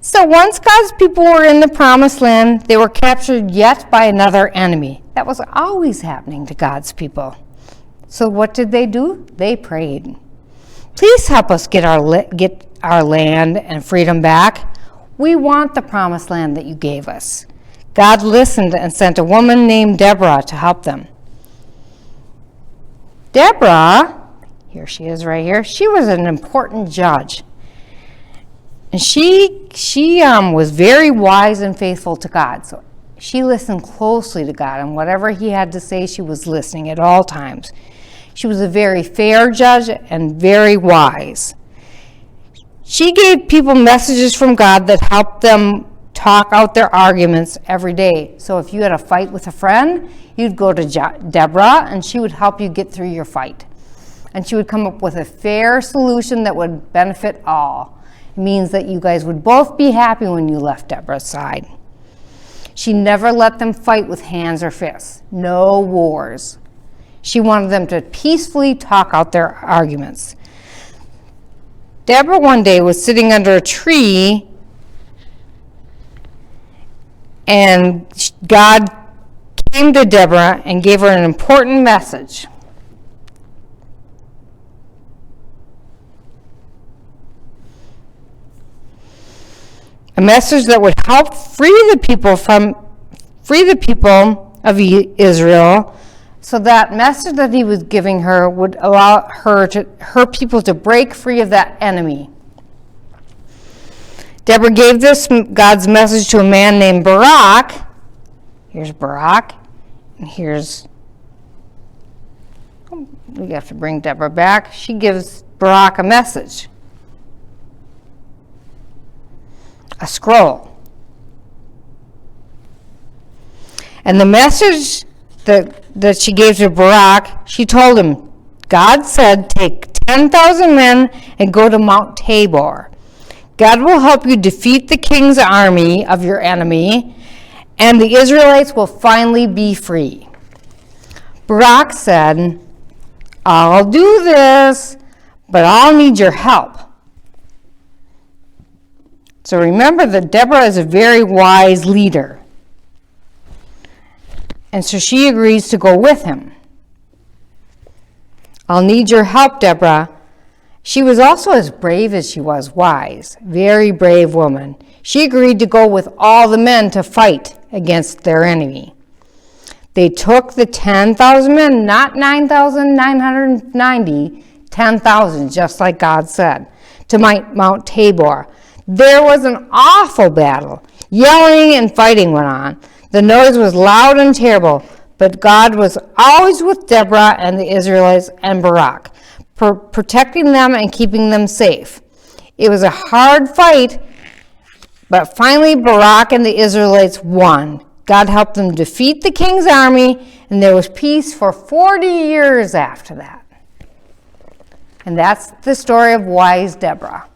So once God's people were in the promised land, they were captured yet by another enemy. That was always happening to God's people. So what did they do? They prayed. Please help us get our land and freedom back. We want the promised land that you gave us. God listened and sent a woman named Deborah to help them. Deborah, here she is right here, she was an important judge. And she was very wise and faithful to God. So she listened closely to God, and whatever he had to say, she was listening at all times. She was a very fair judge and very wise. She gave people messages from God that helped them talk out their arguments every day. So if you had a fight with a friend, you'd go to Deborah, and she would help you get through your fight. And she would come up with a fair solution that would benefit all. It means that you guys would both be happy when you left Deborah's side. She never let them fight with hands or fists. No wars. She wanted them to peacefully talk out their arguments. Deborah one day was sitting under a tree, and God came to Deborah and gave her an important message. A message that would help free the people of Israel. So that message that he was giving her would allow her people to break free of that enemy. Deborah gave this God's message to a man named Barak. Here's Barak, and here's, we have to bring Deborah back. She gives Barak a message. A scroll. And the message that she gave to Barak, she told him, God said, take 10,000 men and go to Mount Tabor. God will help you defeat the king's army of your enemy, and the Israelites will finally be free. Barak said, I'll do this, but I'll need your help. So remember that Deborah is a very wise leader. And so she agrees to go with him. I'll need your help, Deborah. She was also as brave as she was wise. Very brave woman. She agreed to go with all the men to fight against their enemy. They took the 10,000 men, not 9,990, 10,000, just like God said, to Mount Tabor. There was an awful battle. Yelling and fighting went on. The noise was loud and terrible, but God was always with Deborah and the Israelites and Barak, protecting them and keeping them safe. It was a hard fight, but finally Barak and the Israelites won. God helped them defeat the king's army, and there was peace for 40 years after that. And that's the story of wise Deborah.